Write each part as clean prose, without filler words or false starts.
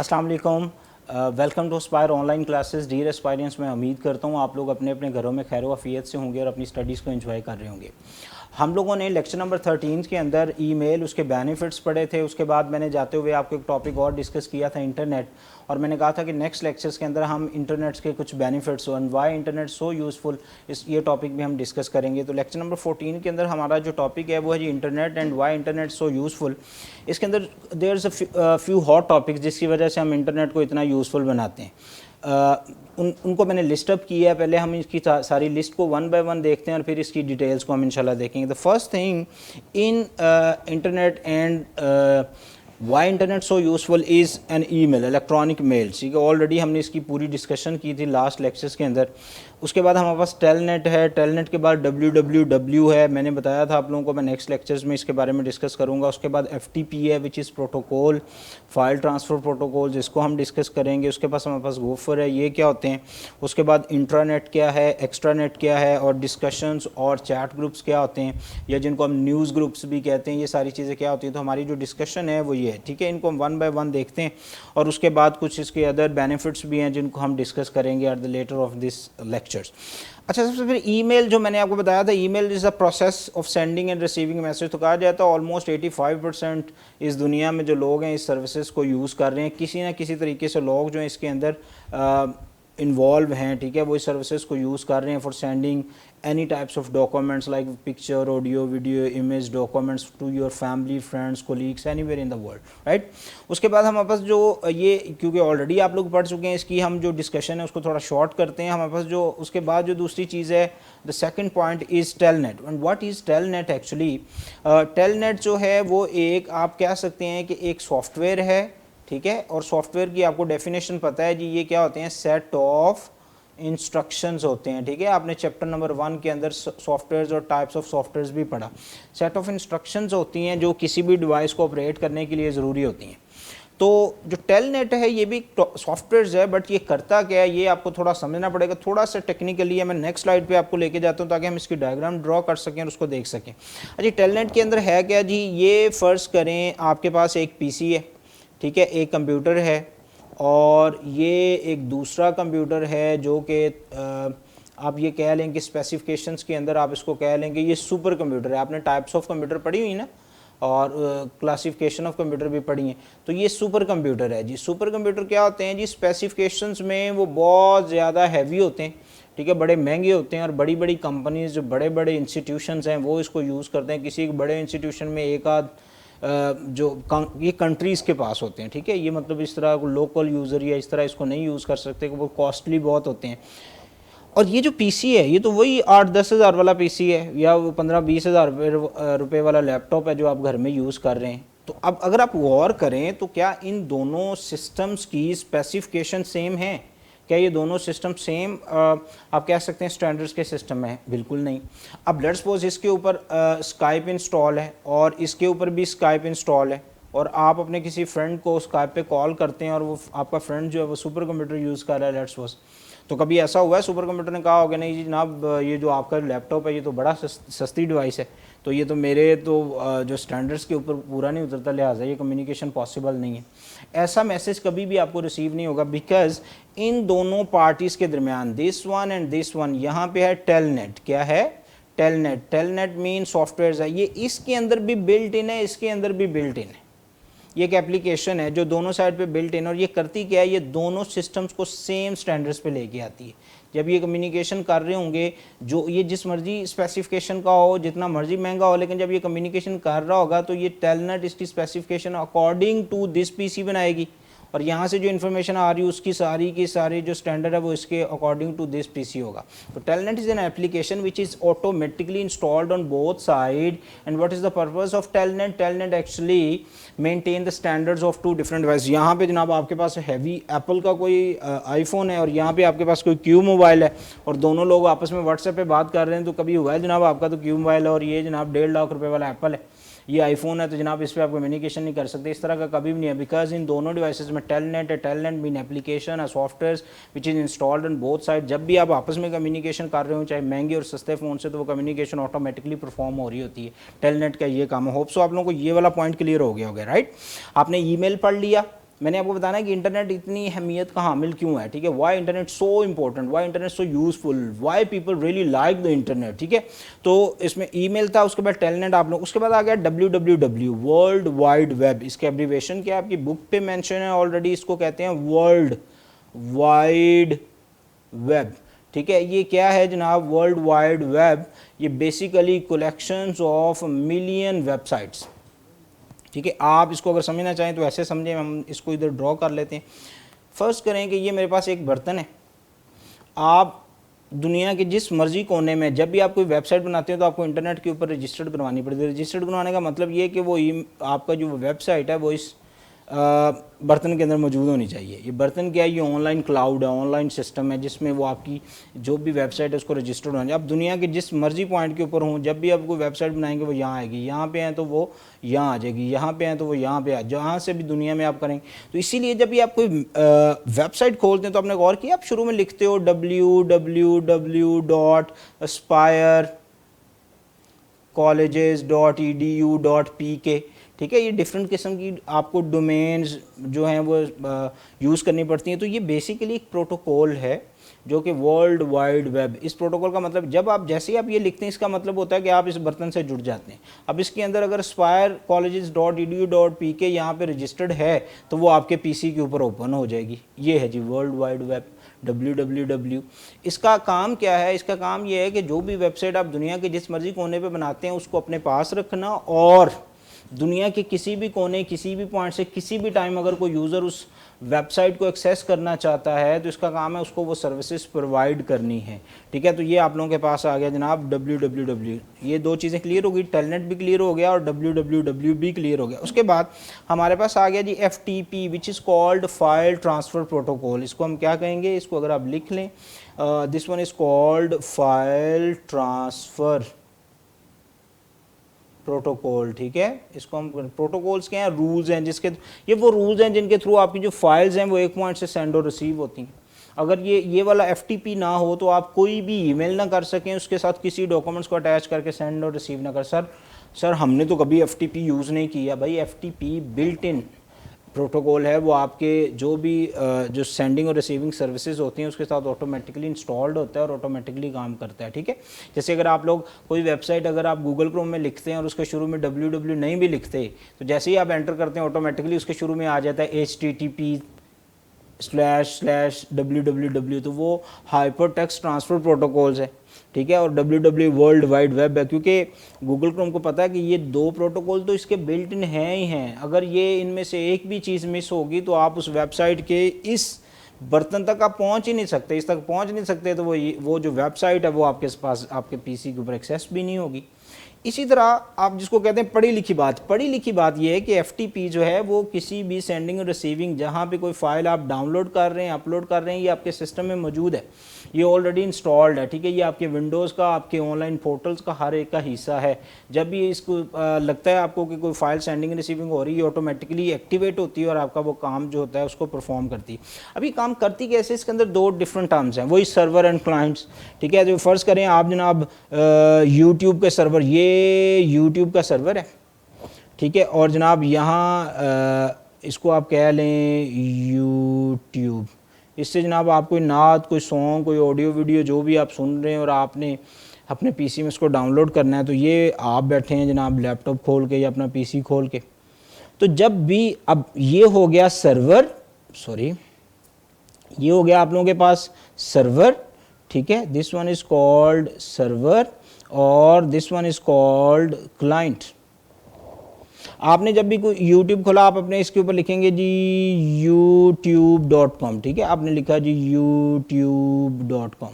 अस्सलाम वालेकुम, welcome to aspire online classes. Dear aspirants, मैं उम्मीद करता हूँ आप लोग अपने अपने घरों में खैर वाफियत से होंगे और अपनी स्टडीज़ को एंजॉय कर रहे होंगे। हम लोगों ने लेक्चर नंबर 13 के अंदर ईमेल, उसके बेनिफिट्स पढ़े थे। उसके बाद मैंने जाते हुए आपको एक टॉपिक और डिस्कस किया था, इंटरनेट, और मैंने कहा था कि नेक्स्ट लेक्चर्स के अंदर हम इंटरनेट्स के कुछ benefits and why internet so useful, ये टॉपिक भी हम डिस्कस करेंगे। तो लेक्चर नंबर 14 के अंदर हमारा जो टॉपिक है वो है जी internet and why internet so useful. इसके अंदर there is a few hot topics जिसकी वजह से हम इंटरनेट को इतना यूज़फुल बनाते हैं। उनको मैंने लिस्ट अप किया है। पहले हम इसकी सारी लिस्ट को वन बाय वन देखते हैं और फिर इसकी डिटेल्स को हम इंशाल्लाह देखेंगे। The first thing in internet and why internet so useful is an email, electronic mail. ठीक है, ऑलरेडी हमने इसकी पूरी डिस्कशन की थी लास्ट लेक्चर्स के अंदर। उसके बाद हमारे पास टेलनेट है, टेलनेट के बाद www है, मैंने बताया था आप लोगों को, मैं नेक्स्ट लेक्चर्स में इसके बारे में डिस्कस करूंगा। उसके बाद FTP है which is protocol, file transfer protocol, जिसको हम डिस्कस करेंगे। उसके पास हमारे पास गोफर है, ये क्या होते हैं। उसके बाद इंट्रानेट क्या है, एक्स्ट्रानेट क्या है, और डिस्कशंस और चैट ग्रुप्स क्या होते हैं, या जिनको हम न्यूज़ ग्रुप्स भी कहते हैं, ये सारी चीज़ें क्या होती हैं। तो हमारी जो डिस्कशन है वो ये है, ठीक है। इनको हम वन बाय वन देखते हैं और उसके बाद कुछ इसके अदर बेनिफिट्स भी हैं जिनको हम डिस्कस करेंगे at the latter of this lectures. अच्छा, सबसे फिर ईमेल, जो मैंने आपको बताया था, email is a process of sending and receiving message. तो कहा जाता है ऑलमोस्ट 85% इस दुनिया में जो लोग हैं इस सर्विसेज को यूज़ कर रहे हैं। किसी ना किसी तरीके से लोग जो हैं इसके अंदर इन्वॉल्व हैं, ठीक है, वो इस सर्विसेज को यूज़ कर रहे हैं for sending any types of documents like picture, audio, video, image documents to your family, friends, colleagues, anywhere in the world, right. उसके बाद हमारे पास जो ये, क्योंकि ऑलरेडी आप लोग पढ़ चुके हैं, इसकी हम जो डिस्कशन है उसको थोड़ा शॉर्ट करते हैं। हमारे पास जो उसके बाद जो दूसरी चीज़ है, the second point is telnet. And what is telnet actually? Telnet जो है वो एक, आप कह सकते हैं कि एक सॉफ्टवेयर है, ठीक है। और सॉफ्टवेयर की आपको डेफिनेशन पता है जी, ये क्या होते हैं, सेट ऑफ इंस्ट्रक्शंस होते हैं, ठीक है। आपने चैप्टर नंबर 1 के अंदर सॉफ्टवेयर्स और टाइप्स ऑफ सॉफ्टवेयर्स भी पढ़ा। सेट ऑफ इंस्ट्रक्शंस होती हैं जो किसी भी डिवाइस को ऑपरेट करने के लिए ज़रूरी होती हैं। तो जो टेलनेट है ये भी सॉफ्टवेयर्स है, बट ये करता क्या है ये आपको थोड़ा समझना पड़ेगा, थोड़ा सा टेक्निकली है। मैं नेक्स्ट स्लाइड पे आपको लेके जाता हूँ ताकि हम इसकी डायग्राम ड्रॉ कर सकें और उसको देख सकें। अच्छा, टेलनेट के अंदर है क्या जी, ये फ़र्ज़ करें आपके पास एक PC है, ठीक है, एक कंप्यूटर है, और ये एक दूसरा कंप्यूटर है जो कि आप ये कह लें कि स्पेसिफिकेशंस के अंदर आप इसको कह लेंगे ये सुपर कंप्यूटर है। आपने टाइप्स ऑफ कंप्यूटर पढ़ी हुई ना, और क्लासिफिकेशन ऑफ कंप्यूटर भी पढ़ी हैं। तो ये सुपर कंप्यूटर है जी। सुपर कंप्यूटर क्या होते हैं जी, स्पेसिफिकेशंस में वो बहुत ज़्यादा हैवी होते हैं, ठीक है, बड़े महंगे होते हैं, और बड़ी बड़ी कंपनीज, जो बड़े बड़े इंस्टीट्यूशंस हैं वो इसको यूज़ करते हैं। किसी बड़े इंस्टीट्यूशन में एक आध जो ये कंट्रीज़ के पास होते हैं, ठीक है। ये मतलब इस तरह लोकल यूज़र या इस तरह इसको नहीं यूज़ कर सकते, वो कॉस्टली बहुत होते हैं। और ये जो PC है ये तो वही 8-10 हज़ार वाला PC है, या वो 15-20 हज़ार रुपये वाला लैपटॉप है जो आप घर में यूज़ कर रहे हैं। तो अब अगर आप गौर करें तो क्या इन दोनों सिस्टम्स की स्पेसिफिकेशन सेम है? क्या ये दोनों सिस्टम सेम आप कह सकते हैं स्टैंडर्ड्स के सिस्टम है? बिल्कुल नहीं। अब लेट्स सपोज इसके ऊपर स्काइप इंस्टॉल है और इसके ऊपर भी स्काइप इंस्टॉल है, और आप अपने किसी फ्रेंड को स्काइप पे कॉल करते हैं और वो आपका फ्रेंड जो है वो सुपर कंप्यूटर यूज़ कर रहा है, लेट्स सपोज। तो कभी ऐसा हुआ है सुपर कंप्यूटर ने कहा होगा नहीं जी जनाब, ये जो आपका लैपटॉप है ये तो बड़ा सस्ती डिवाइस है, तो ये तो मेरे तो जो स्टैंडर्ड्स के ऊपर पूरा नहीं उतरता, लिहाजा ये कम्युनिकेशन पॉसिबल नहीं है। ऐसा मैसेज कभी भी आपको रिसीव नहीं होगा, बिकॉज इन दोनों पार्टीज़ के दरमियान, this one and this one, यहाँ पे है टेलनेट। क्या है? टेलनेट। टेलनेट मीन सॉफ्टवेयर है, ये इसके अंदर भी बिल्ट इन है, इसके अंदर भी बिल्ट इन है। ये एक एप्लीकेशन है जो दोनों साइड पे बिल्ट इन, और ये करती क्या है, ये दोनों सिस्टम्स को सेम स्टैंडर्ड्स पे लेके आती है। जब ये कम्युनिकेशन कर रहे होंगे, जो ये जिस मर्जी स्पेसिफिकेशन का हो, जितना मर्जी महंगा हो, लेकिन जब ये कम्युनिकेशन कर रहा होगा तो ये टेलनेट इसकी specification according to this PC बनाएगी, और यहाँ से जो इन्फॉर्मेशन आ रही है उसकी सारी की सारी जो स्टैंडर्ड है वो इसके अकॉर्डिंग टू दिस PC होगा। तो telnet is an application which is automatically installed on both side. And what is the purpose of telnet? Telnet actually maintain the standards of two different device. यहाँ पे जनाब आपके पास heavy Apple का कोई iPhone है, और यहाँ पे आपके पास कोई क्यू मोबाइल है, और दोनों लोग आपस में व्हाट्सएप पे बात कर रहे हैं। तो कभी हुआ है जनाब आपका तो क्यू मोबाइल है और ये जनाब 1.5 लाख रुपए वाला एप्पल है, ये आईफोन है, तो जनाब इस पर आप कम्युनिकेशन नहीं कर सकते, इस तरह का कभी भी नहीं है, बिकॉज इन दोनों डिवाइसेस में टेलनेट है। Telnet mean application, software which is installed on both side. जब भी आप आपस में कम्युनिकेशन कर रहे हो, चाहे महंगे और सस्ते फ़ोन से, तो वो कम्युनिकेशन ऑटोमेटिकली परफॉर्म हो रही होती है। टेलनेट का ये काम है। होप सो आप लोगों को ये वाला पॉइंट क्लियर हो गया होगा, राइट। आपने ईमेल पढ़ लिया, मैंने आपको बताना है कि इंटरनेट इतनी अहमियत का हामिल क्यों है, ठीक है, why internet so important, why internet so useful, why people really like the internet, ठीक है। तो इसमें ईमेल था, उसके बाद टेलनेट आप लोग, उसके बाद आ गया www, वर्ल्ड वाइड वेब। इसके एब्रीवेशन क्या आपकी बुक पे मेंशन है ऑलरेडी, इसको कहते हैं वर्ल्ड वाइड वेब, ठीक है। ये क्या है जनाब, वर्ल्ड वाइड वेब, ये basically collections of million websites, ठीक है। आप इसको अगर समझना चाहें तो ऐसे समझें, हम इसको इधर ड्रॉ कर लेते हैं। फर्स्ट करें कि ये मेरे पास एक बर्तन है, आप दुनिया के जिस मर्जी कोने में जब भी आप कोई वेबसाइट बनाते हैं तो आपको इंटरनेट के ऊपर रजिस्टर्ड करवानी पड़ती है। रजिस्टर्ड करवाने का मतलब ये है कि वो आपका जो वेबसाइट है वो इस बर्तन के अंदर मौजूद होनी चाहिए। ये बर्तन क्या है, ये ऑनलाइन क्लाउड है, ऑनलाइन सिस्टम है जिसमें वो आपकी जो भी वेबसाइट है उसको रजिस्टर्ड होना चाहिए। आप दुनिया के जिस मर्जी पॉइंट के ऊपर हों, जब भी आप कोई वेबसाइट बनाएंगे वो यहाँ आएगी, यहाँ पे हैं तो वो यहाँ आ जाएगी, यहाँ पे हैं तो वो यहाँ पे आ, जहाँ से भी दुनिया में आप करेंगे। तो इसीलिए जब भी आप कोई वेबसाइट खोलते हैं तो आपने गौर किया, आप शुरू में लिखते हो www.aspirecolleges.edu.pk, ठीक है। ये डिफरेंट किस्म की आपको डोमेन्स जो हैं वो यूज़ करनी पड़ती हैं। तो ये बेसिकली एक प्रोटोकॉल है जो कि वर्ल्ड वाइड वेब, इस प्रोटोकॉल का मतलब जब आप जैसे ही आप ये लिखते हैं इसका मतलब होता है कि आप इस बर्तन से जुड़ जाते हैं। अब इसके अंदर अगर aspirecolleges.edu.pk यहाँ पे रजिस्टर्ड है तो वो आपके पीसी के ऊपर ओपन हो जाएगी। ये है जी वर्ल्ड वाइड वेब, www। इसका काम क्या है, इसका काम ये है कि जो भी वेबसाइट आप दुनिया के जिस मर्जी कोने पे बनाते हैं उसको अपने पास रखना, और दुनिया के किसी भी कोने, किसी भी पॉइंट से किसी भी टाइम अगर कोई यूज़र उस वेबसाइट को एक्सेस करना चाहता है तो इसका काम है उसको वो सर्विसेज प्रोवाइड करनी है, ठीक है। तो ये आप लोगों के पास आ गया जनाब www। ये दो चीज़ें क्लियर हो गई, टेलनेट भी क्लियर हो गया और www भी क्लियर हो गया। उसके बाद हमारे पास आ गया जी FTP, which is called file transfer protocol. इसको हम क्या कहेंगे, इसको अगर आप लिख लें, this one is called file transfer protocol, ठीक है। इसको हम प्रोटोकॉल्स क्या हैं, रूल्स हैं जिसके, ये वो रूल्स हैं जिनके थ्रू आपकी जो फाइल्स हैं वो एक पॉइंट से सेंड और रिसीव होती हैं। अगर ये वाला FTP ना हो तो आप कोई भी ईमेल ना कर सकें, उसके साथ किसी डॉक्यूमेंट्स को अटैच करके सेंड और रिसीव ना कर। सर हमने तो कभी FTP यूज़ नहीं किया। भाई FTP बिल्ट इन प्रोटोकॉल है, वो आपके जो भी जो सेंडिंग और रिसीविंग सर्विसेज होती हैं उसके साथ ऑटोमेटिकली इंस्टॉल्ड होता है और ऑटोमेटिकली काम करता है, ठीक है। जैसे अगर आप लोग कोई वेबसाइट अगर आप गूगल क्रोम में लिखते हैं और उसके शुरू में www नहीं भी लिखते तो जैसे ही आप एंटर करते हैं ऑटोमेटिकली उसके शुरू में आ जाता है http//www, तो वो हाइपर टेक्स्ट ट्रांसफ़र प्रोटोकॉल्स है, ठीक है। और www वर्ल्ड वाइड वेब है, क्योंकि गूगल क्रोम को पता है कि ये दो प्रोटोकॉल तो इसके बिल्ट इन हैं ही हैं। अगर ये इनमें से एक भी चीज़ मिस होगी तो आप उस वेबसाइट के इस बर्तन तक आप पहुंच ही नहीं सकते, इस तक पहुंच नहीं सकते, तो वो जो वेबसाइट है वो आपके पास आपके पीसी के ऊपर एक्सेस भी नहीं होगी। इसी तरह आप जिसको कहते हैं पढ़ी लिखी बात ये है कि FTP जो है वो किसी भी सेंडिंग और रिसीविंग, जहाँ पे कोई फाइल आप डाउनलोड कर रहे हैं, अपलोड कर रहे हैं, ये आपके सिस्टम में मौजूद है, ये ऑलरेडी इंस्टॉल्ड है, ठीक है। ये आपके विंडोज़ का, आपके ऑनलाइन पोर्टल्स का हर एक का हिस्सा है। जब भी इसको लगता है आपको कि कोई फाइल सेंडिंग रिसीविंग हो रही है, ऑटोमेटिकली एक्टिवेट होती है और आपका वो काम जो होता है उसको परफॉर्म करती है। अभी काम करती कैसे, इसके अंदर दो डिफरेंट टर्म्स हैं, वही सर्वर एंड क्लाइंट्स, ठीक है। जो फ़र्ज़ करें आप जनाब यूट्यूब के सर्वर, ये यूट्यूब का सर्वर है, ठीक है, और जनाब यहाँ इसको आप कह लें यूट्यूब। इससे जनाब आप कोई नात, कोई सॉन्ग, कोई ऑडियो वीडियो जो भी आप सुन रहे हैं और आपने अपने पीसी में इसको डाउनलोड करना है, तो ये आप बैठे हैं जनाब लैपटॉप खोल के या अपना पीसी खोल के, तो जब भी, अब ये हो गया सर्वर, ये हो गया आप लोगों के पास सर्वर, ठीक है, this one is called server और this one is called client. आपने जब भी कोई YouTube खोला आप अपने इसके ऊपर लिखेंगे जी youtube.com, ठीक है, आपने लिखा जी youtube.com।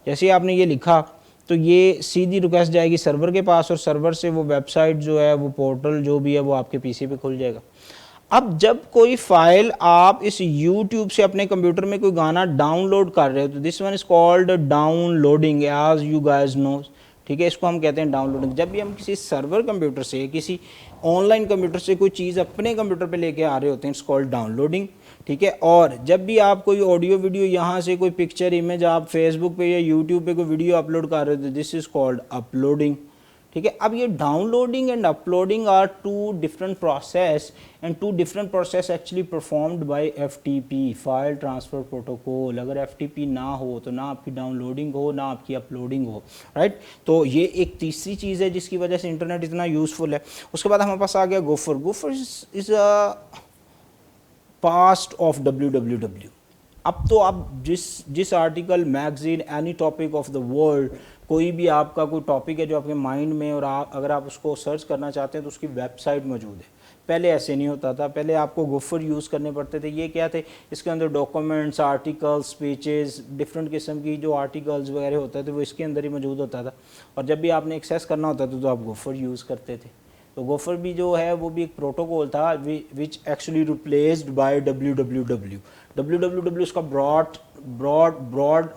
जैसे ही आपने ये लिखा तो ये सीधी रिक्वेस्ट जाएगी सर्वर के पास और सर्वर से वो वेबसाइट जो है, वो पोर्टल जो भी है वो आपके पीसी पे खुल जाएगा। अब जब कोई फाइल आप इस YouTube से अपने कंप्यूटर में कोई गाना डाउनलोड कर रहे हो तो this one is called downloading, as you guys know, ठीक है, इसको हम कहते हैं डाउनलोडिंग। जब भी हम किसी सर्वर कंप्यूटर से, किसी ऑनलाइन कंप्यूटर से कोई चीज़ अपने कंप्यूटर पे लेके आ रहे होते हैं, इट्स कॉल्ड डाउनलोडिंग, ठीक है। और जब भी आप कोई ऑडियो वीडियो यहाँ से कोई पिक्चर, इमेज आप फेसबुक पे या यूट्यूब पे कोई वीडियो अपलोड कर रहे हो तो दिस इज़ कॉल्ड अपलोडिंग, ठीक है। अब ये downloading and uploading are two different process and two different process actually performed by FTP, file transfer protocol. अगर एफटीपी ना हो तो ना आपकी डाउनलोडिंग हो ना आपकी अपलोडिंग हो, राइट। तो ये एक तीसरी चीज़ है जिसकी वजह से इंटरनेट इतना यूज़फुल है। उसके बाद हमारे पास आ गया gopher. Gopher is a past of www। अब तो आप जिस article, magazine, any topic of the world, कोई भी आपका कोई टॉपिक है जो आपके माइंड में और अगर आप उसको सर्च करना चाहते हैं तो उसकी वेबसाइट मौजूद है। पहले ऐसे नहीं होता था, पहले आपको गोफर यूज़ करने पड़ते थे। ये क्या थे, इसके अंदर डॉक्यूमेंट्स, आर्टिकल्स, स्पीचेस, डिफरेंट किस्म की जो आर्टिकल्स वगैरह होते थे वो इसके अंदर ही मौजूद होता था। और जब भी आपने एक्सेस करना होता था तो आप गोफर यूज़ करते थे। तो गोफर भी जो है वो भी एक प्रोटोकॉल था which actually replaced by www। www उसका ब्रॉड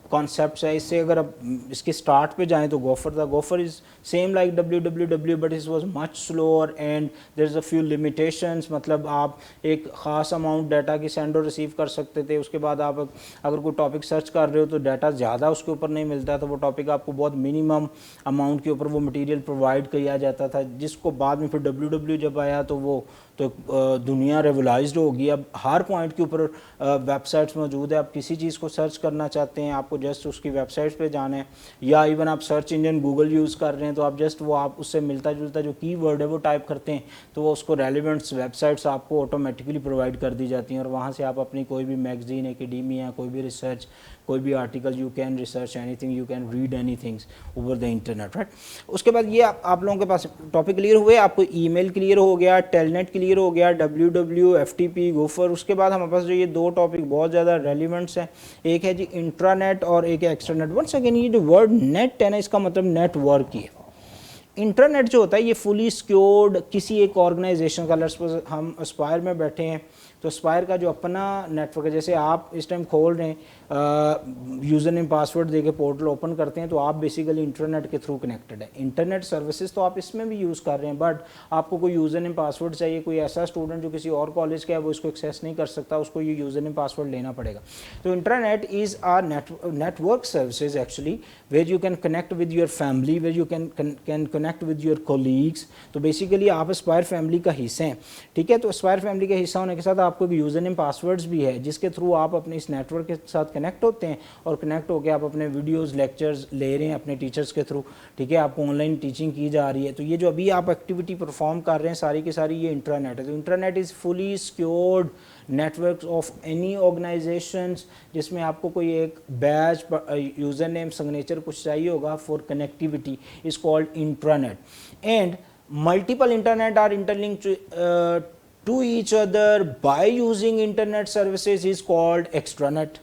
कॉन्सेप्ट है। इससे अगर आप इसके स्टार्ट पे जाएं तो गोफर था। Gopher is same like www but it was much slower and there is a few limitations. मतलब आप एक ख़ास अमाउंट डाटा की सेंड और रिसीव कर सकते थे। उसके बाद आप अगर कोई टॉपिक सर्च कर रहे हो तो डाटा ज़्यादा उसके ऊपर नहीं मिलता था। वो टॉपिक आपको बहुत मिनिमम अमाउंट के ऊपर वो मटीरियल प्रोवाइड किया जाता था, जिसको बाद में फिर www जब आया तो वो दुनिया रेवलाइज्ड होगी। अब हर पॉइंट के ऊपर वेबसाइट्स मौजूद है। आप किसी चीज़ को सर्च करना चाहते हैं, आपको जस्ट उसकी वेबसाइट्स पे जाना है, या इवन आप सर्च इंजन गूगल यूज़ कर रहे हैं तो आप जस्ट वो आप उससे मिलता जुलता जो कीवर्ड है वो टाइप करते हैं तो वो उसको रेलिवेंट्स वेबसाइट्स आपको ऑटोमेटिकली प्रोवाइड कर दी जाती हैं। और वहाँ से आप अपनी कोई भी मैगजीन, एकेडमिया, कोई भी रिसर्च, कोई भी article, you can research anything, you can read any things over the internet, right. उसके बाद ये आप लोगों के पास टॉपिक क्लियर हुए, आपको ईमेल क्लियर हो गया, टेलनेट क्लियर हो गया, www, FTP, गोफर। उसके बाद हमारे पास जो ये दो टॉपिक बहुत ज़्यादा रेलिवेंट्स हैं, एक है जी इंट्रानेट और एक है एक्स्ट्रानेट। वंस अगेन ये जो वर्ड नेट है ना, इसका मतलब नेटवर्क ही है। इंटरनेट जो होता है ये फुली सिक्योर्ड किसी एक ऑर्गेनाइजेशन का, लेट्स सपोज हम एस्पायर में बैठे हैं तो एस्पायर का जो अपना नेटवर्क है, जैसे आप इस टाइम खोल रहे हैं यूज़र नेम पासवर्ड देके पोर्टल ओपन करते हैं तो आप बेसिकली इंटरनेट के थ्रू कनेक्टेड है। इंटरनेट सर्विसेज तो आप इसमें भी यूज़ कर रहे हैं, बट आपको कोई यूज़र नेम पासवर्ड चाहिए, कोई ऐसा स्टूडेंट जो किसी और कॉलेज का है वो इसको एक्सेस नहीं कर सकता, उसको ये यूज़र नेम पासवर्ड लेना पड़ेगा। तो internet is a network services actually where you can connect with your family, where you can connect with your colleagues. तो बेसिकली आप एस्पायर फैमिली का हिस्सा हैं, ठीक है। तो एस्पायर फैमिली का हिस्सा होने के साथ आपको एक यूज़र नेम पासवर्ड्स भी है जिसके थ्रू आप अपने इस नेटवर्क के साथ कनेक्ट होते हैं और कनेक्ट होकर आप अपने वीडियोस, लेक्चर्स ले रहे हैं अपने टीचर्स के थ्रू, ठीक है। आपको ऑनलाइन टीचिंग की जा रही है। तो ये जो अभी आप एक्टिविटी परफॉर्म कर रहे हैं सारी की सारी ये इंटरनेट है। तो internet is fully secured networks of any organisations जिसमें आपको कोई एक बैच, यूज़र नेम, सिग्नेचर कुछ चाहिए होगा for connectivity is called intranet. And multiple internet are interlinked to each other by using internet services is called extranet।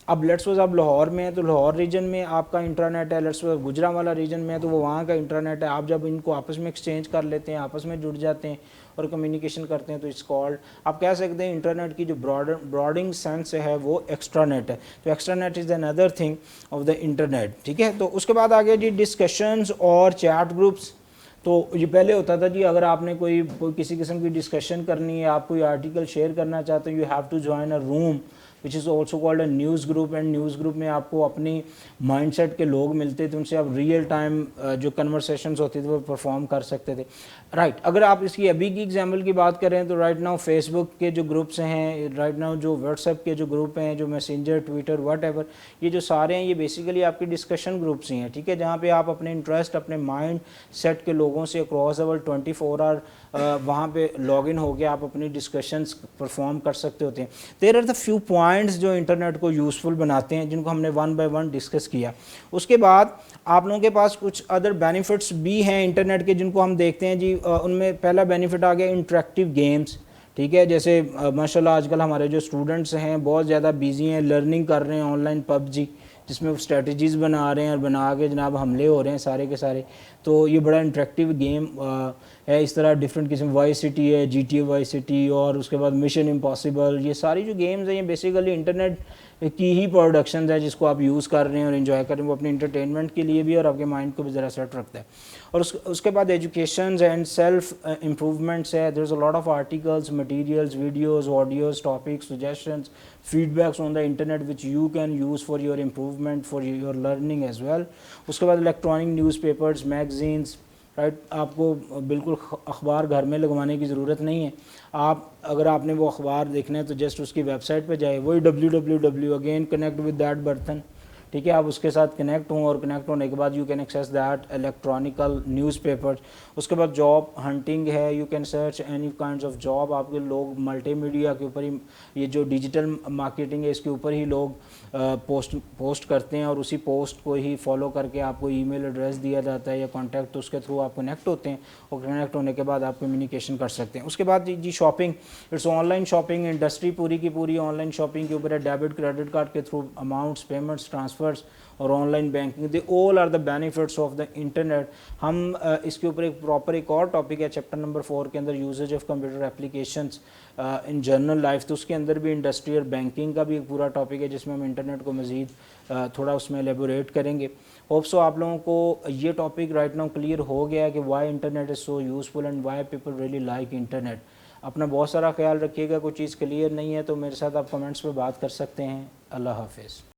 अब let's suppose आप लाहौर में है तो लाहौर रीजन में आपका इंटरनेट है, लेट्स सपोज गुजरांवाला रीजन में है तो वो वहाँ का इंटरनेट है। आप जब इनको आपस में एक्सचेंज कर लेते हैं, आपस में जुड़ जाते हैं और कम्युनिकेशन करते हैं तो इट्स कॉल्ड, आप कह सकते हैं इंटरनेट की जो ब्रॉडिंग सेंस है वो एक्स्ट्रानेट है। तो extranet is another thing of the internet, ठीक है। तो उसके बाद आगे जी डिस्कशंस और चैट ग्रुप्स। तो ये पहले होता था जी अगर आपने कोई किसी किस्म की डिस्कशन करनी है, आप कोई आर्टिकल शेयर करना चाहते हो, you have to join a room which is also called a news group. And news group में आपको अपनी माइंडसेट के लोग मिलते थे, उनसे आप रियल टाइम जो कन्वर्सेशंस होती थी वो परफॉर्म कर सकते थे, राइट। अगर आप इसकी अभी की एग्जांपल की बात करें तो राइट नाउ फेसबुक के जो ग्रुप्स हैं, राइट नाउ जो व्हाट्सएप के जो ग्रुप हैं, जो मैसेंजर, ट्विटर, व्हाटएवर, ये जो सारे हैं ये बेसिकली आपके डिस्कशन ग्रुप्स ही हैं, ठीक है, जहाँ पे आप अपने इंटरेस्ट, अपने माइंड सेट के लोगों से अक्रॉस द वर्ल्ड 24 आवर वहाँ पे लॉगिन होकर आप अपनी डिस्कशंस परफॉर्म कर सकते होते हैं। There are the few points जो इंटरनेट को यूज़फुल बनाते हैं जिनको हमने वन बाय वन डिस्कस किया। उसके बाद आप लोगों के पास कुछ अदर बेनिफिट्स भी हैं इंटरनेट के जिनको हम देखते हैं जी। उनमें पहला बेनिफिट आ गया इंटरेक्टिव गेम्स, ठीक है। जैसे माशाल्लाह आजकल हमारे जो स्टूडेंट्स हैं बहुत ज़्यादा बिजी हैं, लर्निंग कर रहे हैं ऑनलाइन PUBG, जिसमें वो स्ट्रेटजीज़ बना रहे हैं और बना के जनाब हमले हो रहे हैं सारे के सारे। तो ये बड़ा इंटरेक्टिव गेम है। इस तरह डिफरेंट किस्म वाई सिटी है, GTA वाई सिटी, और उसके बाद मिशन इम्पॉसिबल, ये सारी जो गेम्स हैं ये बेसिकली इंटरनेट की ही प्रोडक्शन है जिसको आप यूज़ कर रहे हैं और इन्जॉय कर रहे हैं, वो अपने इंटरटेनमेंट के लिए भी और आपके माइंड को भी ज़रा सेट रखता है। और उसके बाद एजुकेशन एंड सेल्फ इम्प्रूवमेंट्स है, there is a lot of articles, materials, videos, audios, topics, suggestions, feedbacks on the internet which you can use for your improvement, for your learning as well. उसके बाद electronic newspapers, magazines, right, आपको बिल्कुल अखबार घर में लगवाने की ज़रूरत नहीं है। आप अगर आपने वो अखबार देखना है तो जस्ट उसकी वेबसाइट पे जाए, वही www again connect with that बर्तन, ठीक है, आप उसके साथ कनेक्ट हों और कनेक्ट होने के बाद you can access that electronical newspapers. उसके बाद जॉब हंटिंग है, you can search any kinds of job. आपके लोग मल्टीमीडिया के ऊपर ही, ये जो डिजिटल मार्केटिंग है इसके ऊपर ही लोग पोस्ट करते हैं और उसी पोस्ट को ही फॉलो करके आपको ईमेल एड्रेस दिया जाता है या कॉन्टैक्ट, तो उसके थ्रू आप कनेक्ट होते हैं और कनेक्ट होने के बाद आप कम्युनिकेशन कर सकते हैं। उसके बाद जी shopping, it's online shopping industry पूरी की पूरी ऑनलाइन शॉपिंग के ऊपर है। डेबिट क्रेडिट कार्ड के थ्रू अमाउंट्स, पेमेंट्स, ट्रांसफ़र्स और online banking, they all are the benefits of the internet. हम इसके ऊपर एक प्रॉपर एक और टॉपिक है चैप्टर नंबर 4 के अंदर, usages of computer applications in general life, तो उसके अंदर भी इंडस्ट्री और बैंकिंग का भी एक पूरा टॉपिक है जिसमें हम इंटरनेट को मज़ीद थोड़ा उसमें एलेबोरेट करेंगे। होप सो आप लोगों को ये टॉपिक राइट नाउ क्लियर हो गया है कि why internet is so useful and why people really like internet. अपना बहुत सारा ख्याल रखिएगा, कोई चीज़ क्लियर नहीं है तो मेरे साथ आप कमेंट्स पे बात कर सकते हैं। अल्लाह हाफिज़।